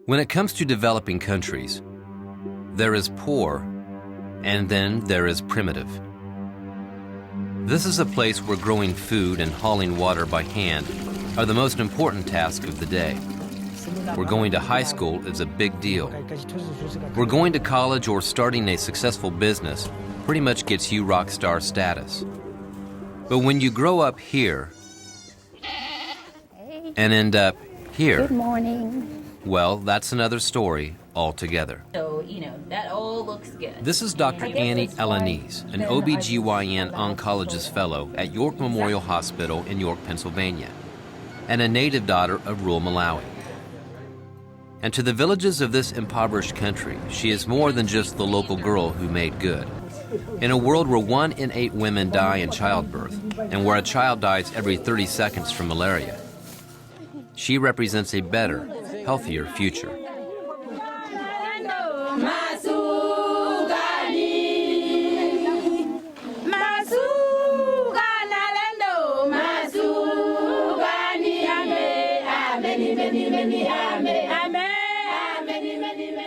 When it comes to developing countries, there is poor, and then there is primitive. This is a place where growing food and hauling water by hand are the most important tasks of the day. Where going to high school is a big deal. Where going to college or starting a successful business pretty much gets you rock star status. But when you grow up here and end up here, good morning. Well, that's another story altogether. So, that all looks good. This is Dr. Annie Alaniz, an OBGYN oncologist fellow at York Memorial Hospital in York, Pennsylvania, and a native daughter of rural Malawi. And to the villages of this impoverished country, she is more than just the local girl who made good. In a world where 1 in 8 women die in childbirth, and where a child dies every 30 seconds from malaria, she represents a better, healthier future.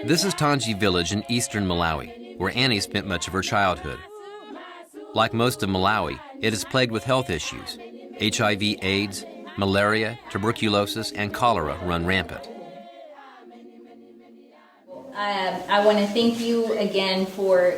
This is Tanji village in eastern Malawi, where Annie spent much of her childhood. Like most of Malawi, it is plagued with health issues. HIV, AIDS, malaria, tuberculosis, and cholera run rampant. I want to thank you again for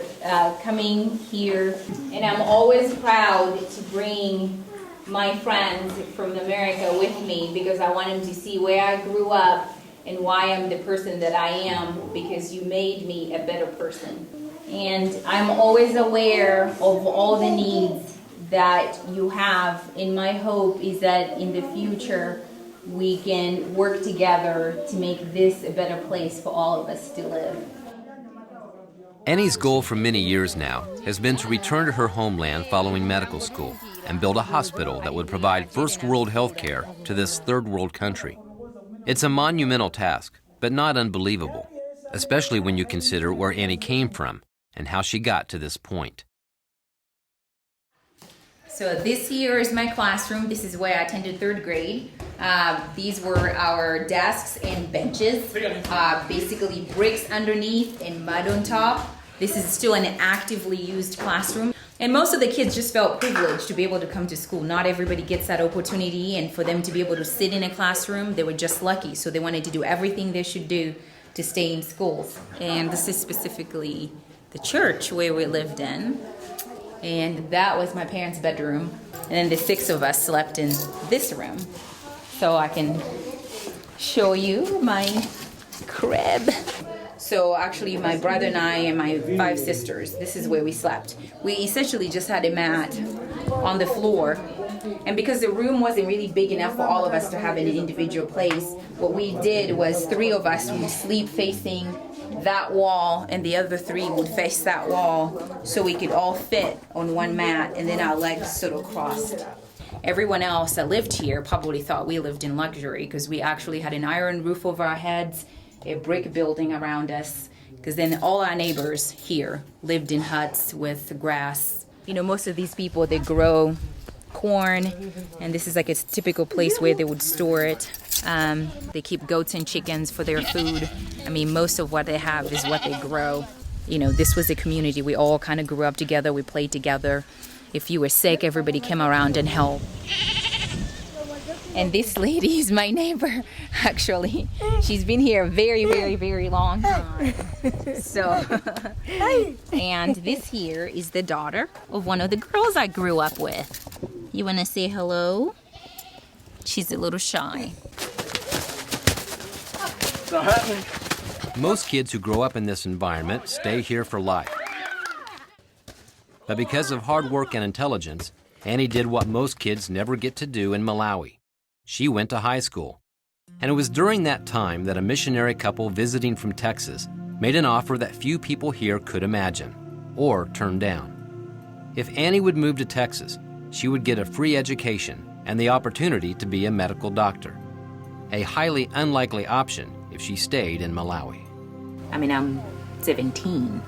coming here, and I'm always proud to bring my friends from America with me because I want them to see where I grew up and why I'm the person that I am, because you made me a better person. And I'm always aware of all the needs that you have, and my hope is that in the future we can work together to make this a better place for all of us to live. Annie's goal for many years now has been to return to her homeland following medical school and build a hospital that would provide first world health care to this third world country. It's a monumental task, but not unbelievable, especially when you consider where Annie came from and how she got to this point. So this here is my classroom. This is where I attended 3rd grade. These were our desks and benches, basically bricks underneath and mud on top. This is still an actively used classroom. And most of the kids just felt privileged to be able to come to school. Not everybody gets that opportunity, and for them to be able to sit in a classroom, they were just lucky. So they wanted to do everything they should do to stay in schools. And this is specifically the church where we lived in. And that was my parents' bedroom. And then the 6 of us slept in this room. So I can show you my crib. So actually my brother and I and my 5 sisters, this is where we slept. We essentially just had a mat on the floor. And because the room wasn't really big enough for all of us to have an individual place, what we did was 3 of us would sleep facing that wall, and the other 3 would face that wall, so we could all fit on one mat, and then our legs sort of crossed. Everyone else that lived here probably thought we lived in luxury because we actually had an iron roof over our heads, a brick building around us, because then all our neighbors here lived in huts with grass. Most of these people, they grow corn, and this is like a typical place where they would store it. They keep goats and chickens for their food. Most of what they have is what they grow. This was a community. We all kind of grew up together. We played together. If you were sick, everybody came around and helped. And this lady is my neighbor, actually. She's been here a very, very, very long time. And this here is the daughter of one of the girls I grew up with. You want to say hello? She's a little shy. Most kids who grow up in this environment stay here for life. But because of hard work and intelligence, Annie did what most kids never get to do in Malawi. She went to high school. And it was during that time that a missionary couple visiting from Texas made an offer that few people here could imagine or turn down. If Annie would move to Texas, she would get a free education and the opportunity to be a medical doctor. A highly unlikely option if she stayed in Malawi. I'm 17.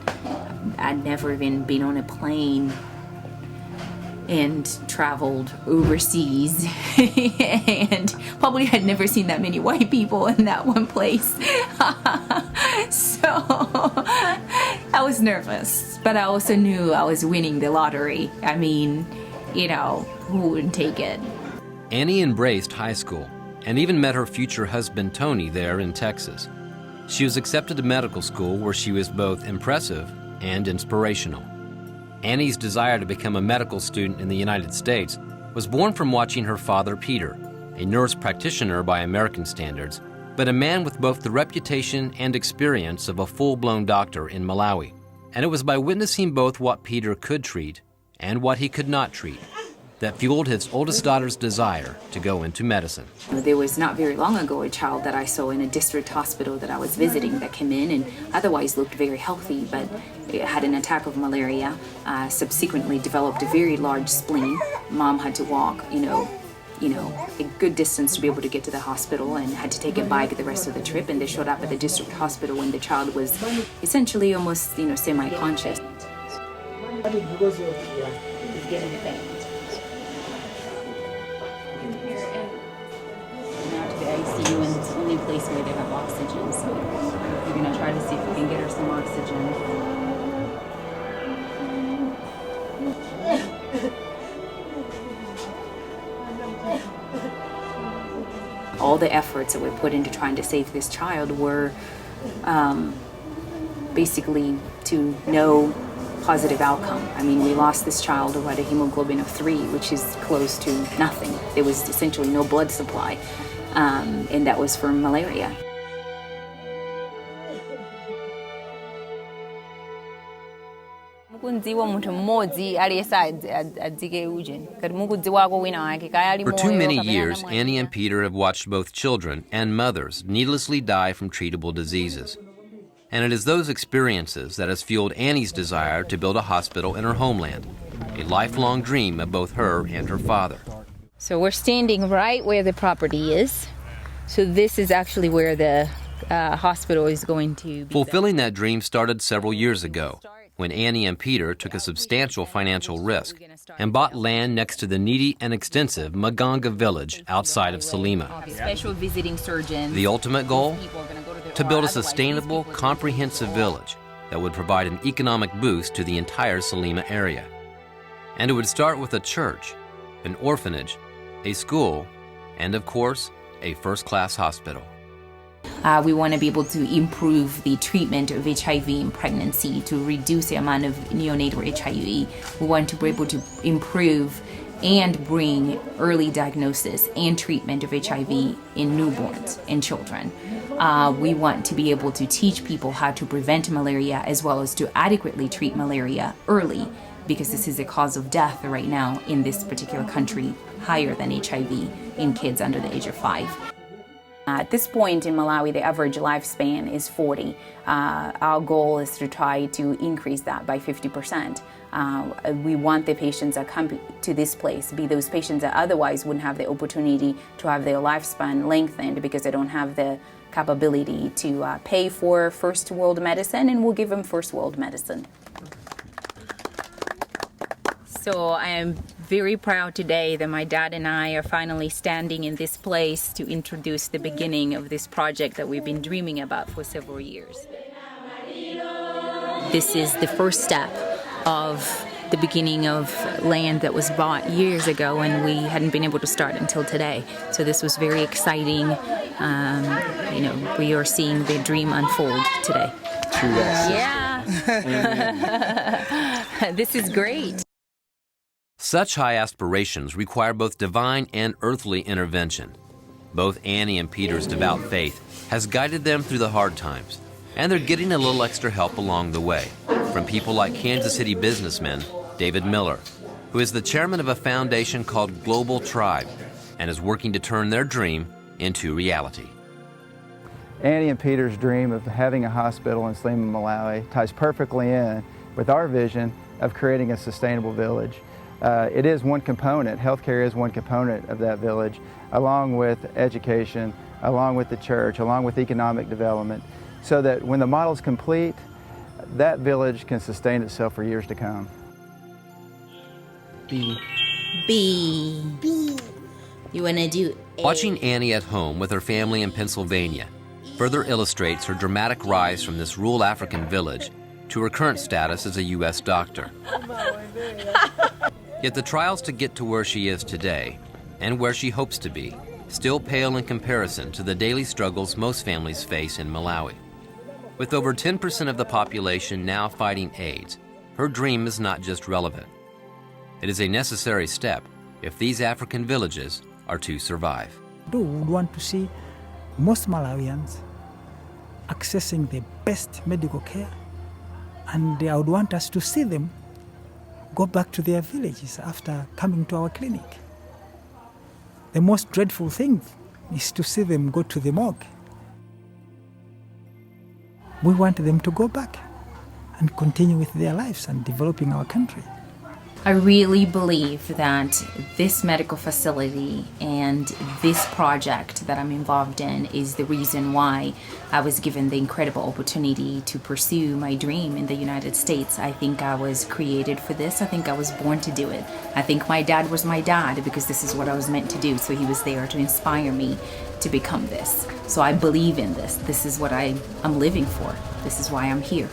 I'd never even been on a plane and traveled overseas and probably had never seen that many white people in that one place. So I was nervous, but I also knew I was winning the lottery. I mean, you know, who wouldn't take it? Annie embraced high school and even met her future husband Tony there in Texas. She was accepted to medical school where she was both impressive and inspirational. Annie's desire to become a medical student in the United States was born from watching her father, Peter, a nurse practitioner by American standards, but a man with both the reputation and experience of a full-blown doctor in Malawi. And it was by witnessing both what Peter could treat and what he could not treat that fueled his oldest daughter's desire to go into medicine. There was not very long ago a child that I saw in a district hospital that I was visiting that came in and otherwise looked very healthy, but had an attack of malaria, subsequently developed a very large spleen. Mom had to walk, a good distance to be able to get to the hospital and had to take a bike the rest of the trip, and they showed up at the district hospital when the child was essentially almost, semi-conscious. ICU, and it's the only place where they have oxygen, so we're going to try to see if we can get her some oxygen. All the efforts that were put into trying to save this child were basically to no positive outcome. I mean, we lost this child who had a hemoglobin of 3, which is close to nothing. There was essentially no blood supply. And that was from malaria. For 2 many years, Annie and Peter have watched both children and mothers needlessly die from treatable diseases. And it is those experiences that has fueled Annie's desire to build a hospital in her homeland, a lifelong dream of both her and her father. So we're standing right where the property is. So this is actually where the hospital is going to be. Fulfilling that dream started several years ago, when Annie and Peter took a substantial financial risk and bought land next to the needy and extensive Maganga village outside of Salima. Special visiting surgeons. The ultimate goal? To build a sustainable, comprehensive village that would provide an economic boost to the entire Salima area. And it would start with a church, an orphanage, a school, and of course, a first-class hospital. We want to be able to improve the treatment of HIV in pregnancy, to reduce the amount of neonatal HIV. We want to be able to improve and bring early diagnosis and treatment of HIV in newborns and children. We want to be able to teach people how to prevent malaria as well as to adequately treat malaria early, because this is a cause of death right now in this particular country, higher than HIV in kids under the age of 5. At this point in Malawi, the average lifespan is 40. Our goal is to try to increase that by 50%. We want the patients that come to this place be those patients that otherwise wouldn't have the opportunity to have their lifespan lengthened because they don't have the capability to pay for first world medicine, and we'll give them first world medicine. So I am very proud today that my dad and I are finally standing in this place to introduce the beginning of this project that we've been dreaming about for several years. This is the first step of the beginning of land that was bought years ago, and we hadn't been able to start until today. So this was very exciting. We are seeing the dream unfold today. Yeah. This is great. Such high aspirations require both divine and earthly intervention. Both Annie and Peter's devout faith has guided them through the hard times, and they're getting a little extra help along the way from people like Kansas City businessman David Miller, who is the chairman of a foundation called Global Tribe and is working to turn their dream into reality. Annie and Peter's dream of having a hospital in Salima, Malawi ties perfectly in with our vision of creating a sustainable village. It is one component, healthcare is one component of that village, along with education, along with the church, along with economic development, so that when the model is complete, that village can sustain itself for years to come. B. B. You want to do A? Watching Annie at home with her family in Pennsylvania further illustrates her dramatic rise from this rural African village to her current status as a U.S. doctor. Yet the trials to get to where she is today, and where she hopes to be, still pale in comparison to the daily struggles most families face in Malawi. With over 10% of the population now fighting AIDS, her dream is not just relevant. It is a necessary step if these African villages are to survive. We would want to see most Malawians accessing the best medical care, and I would want us to see them go back to their villages after coming to our clinic. The most dreadful thing is to see them go to the morgue. We want them to go back and continue with their lives and developing our country. I really believe that this medical facility and this project that I'm involved in is the reason why I was given the incredible opportunity to pursue my dream in the United States. I think I was created for this. I think I was born to do it. I think my dad was my dad because this is what I was meant to do. So he was there to inspire me to become this. So I believe in this. This is what I'm living for. This is why I'm here.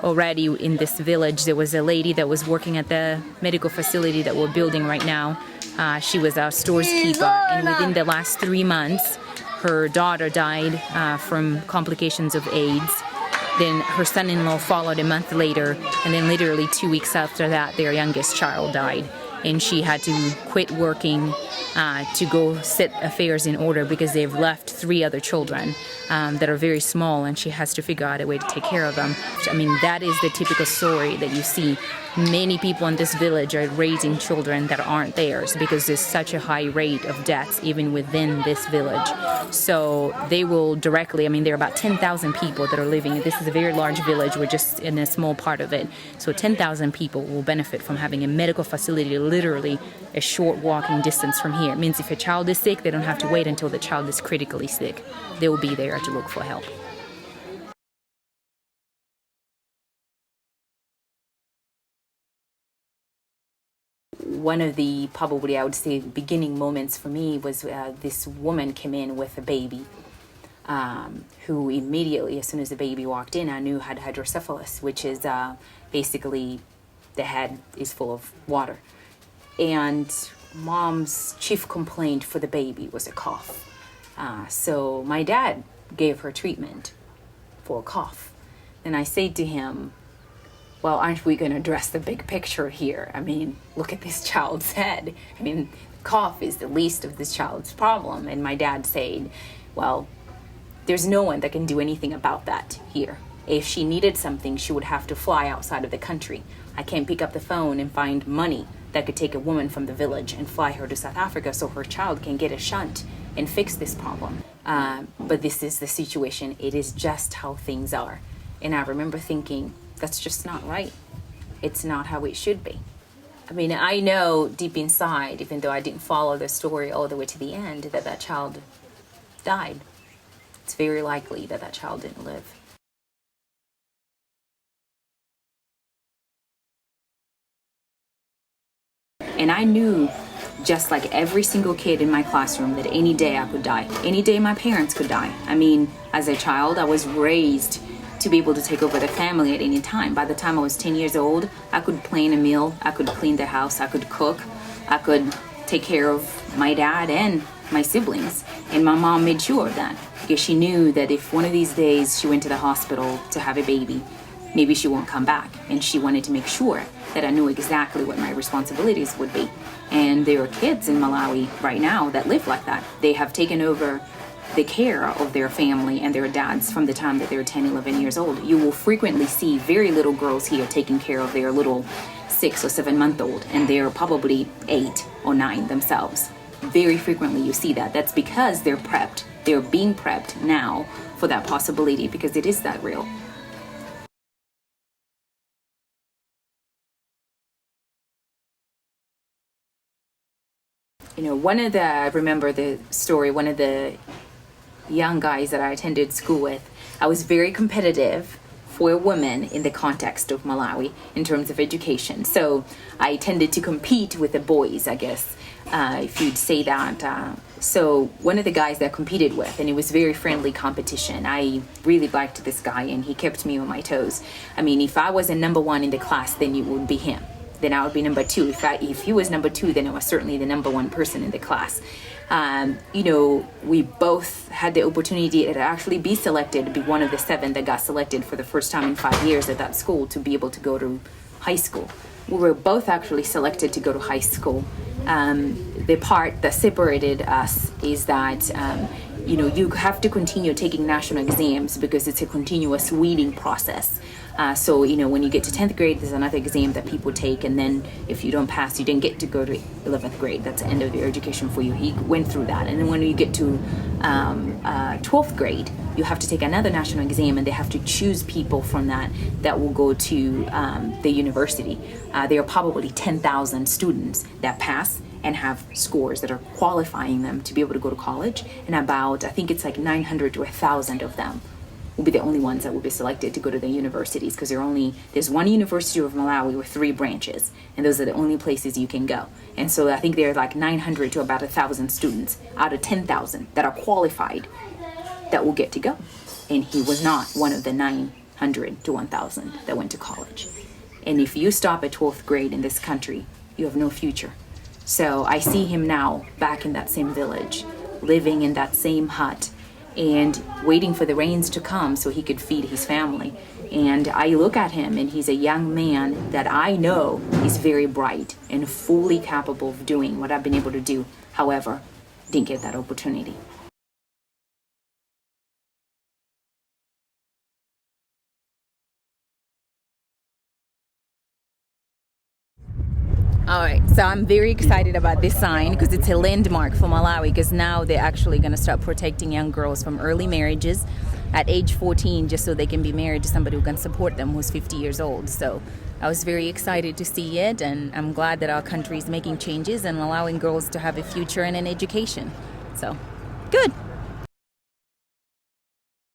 Already in this village, there was a lady that was working at the medical facility that we're building right now. She was our stores keeper, and within the last 3 months, her daughter died from complications of AIDS. Then her son-in-law followed a month later, and then literally 2 weeks after that, their youngest child died. And she had to quit working to go set affairs in order because they've left 3 other children that are very small, and she has to figure out a way to take care of them. I mean, that is the typical story that you see. Many people in this village are raising children that aren't theirs because there's such a high rate of deaths even within this village. So they will directly, I mean, there are about 10,000 people that are living. This is a very large village. We're just in a small part of it. So 10,000 people will benefit from having a medical facility literally a short walking distance from here. It means if a child is sick, they don't have to wait until the child is critically sick. They will be there to look for help. One of the, probably I would say, beginning moments for me was this woman came in with a baby who immediately, as soon as the baby walked in, I knew had hydrocephalus, which is basically the head is full of water. And mom's chief complaint for the baby was a cough. So my dad gave her treatment for a cough. And I said to him, well, aren't we going to address the big picture here? I mean, look at this child's head. I mean, cough is the least of this child's problem. And my dad said, well, there's no one that can do anything about that here. If she needed something, she would have to fly outside of the country. I can't pick up the phone and find money that could take a woman from the village and fly her to South Africa so her child can get a shunt and fix this problem. But this is the situation. It is just how things are. And I remember thinking, that's just not right. It's not how it should be. I mean, I know deep inside, even though I didn't follow the story all the way to the end, that that child died. It's very likely that that child didn't live. And I knew, just like every single kid in my classroom, that any day I could die. Any day my parents could die. I mean, as a child, I was raised to be able to take over the family at any time. By the time I was 10 years old, I could plan a meal, I could clean the house, I could cook, I could take care of my dad and my siblings. And my mom made sure of that because she knew that if one of these days she went to the hospital to have a baby, maybe she won't come back. And she wanted to make sure that I knew exactly what my responsibilities would be. And there are kids in Malawi right now that live like that. They have taken over the care of their family and their dads from the time that they're 10, 11 years old. You will frequently see very little girls here taking care of their little 6 or 7 month old, and they're probably 8 or 9 themselves. Very frequently you see that. That's because they're prepped. They're being prepped now for that possibility because it is that real. I remember the story, one of the young guys that I attended school with, I was very competitive for women in the context of Malawi in terms of education. So I tended to compete with the boys, I guess, if you'd say that. So one of the guys that I competed with, and it was very friendly competition. I really liked this guy, and he kept me on my toes. I mean, if I wasn't number one in the class, then it would be him. Then I would be number two. If he was number two, then I was certainly the number one person in the class. We both had the opportunity to actually be selected, to be one of the 7 that got selected for the first time in 5 years at that school to be able to go to high school. We were both actually selected to go to high school. The part that separated us is that, you have to continue taking national exams because it's a continuous weeding process. So when you get to 10th grade, there's another exam that people take, and then if you don't pass, you didn't get to go to 11th grade. That's the end of your education for you. He went through that. And then when you get to 12th grade, you have to take another national exam, and they have to choose people from that will go to the university. There are probably 10,000 students that pass and have scores that are qualifying them to be able to go to college, and about, I think it's like 900 to 1,000 of them will be the only ones that will be selected to go to the universities, because there's one University of Malawi with 3 branches, and those are the only places you can go. And so I think there are like 900 to about 1,000 students out of 10,000 that are qualified that will get to go. And he was not one of the 900 to 1,000 that went to college. And if you stop at 12th grade in this country, you have no future. So I see him now back in that same village, living in that same hut, and waiting for the rains to come so he could feed his family. And I look at him, and he's a young man that I know is very bright and fully capable of doing what I've been able to do. However, didn't get that opportunity. All right, so I'm very excited about this sign because it's a landmark for Malawi, because now they're actually going to start protecting young girls from early marriages at age 14, just so they can be married to somebody who can support them who's 50 years old. So I was very excited to see it, and I'm glad that our country is making changes and allowing girls to have a future and an education. So, good.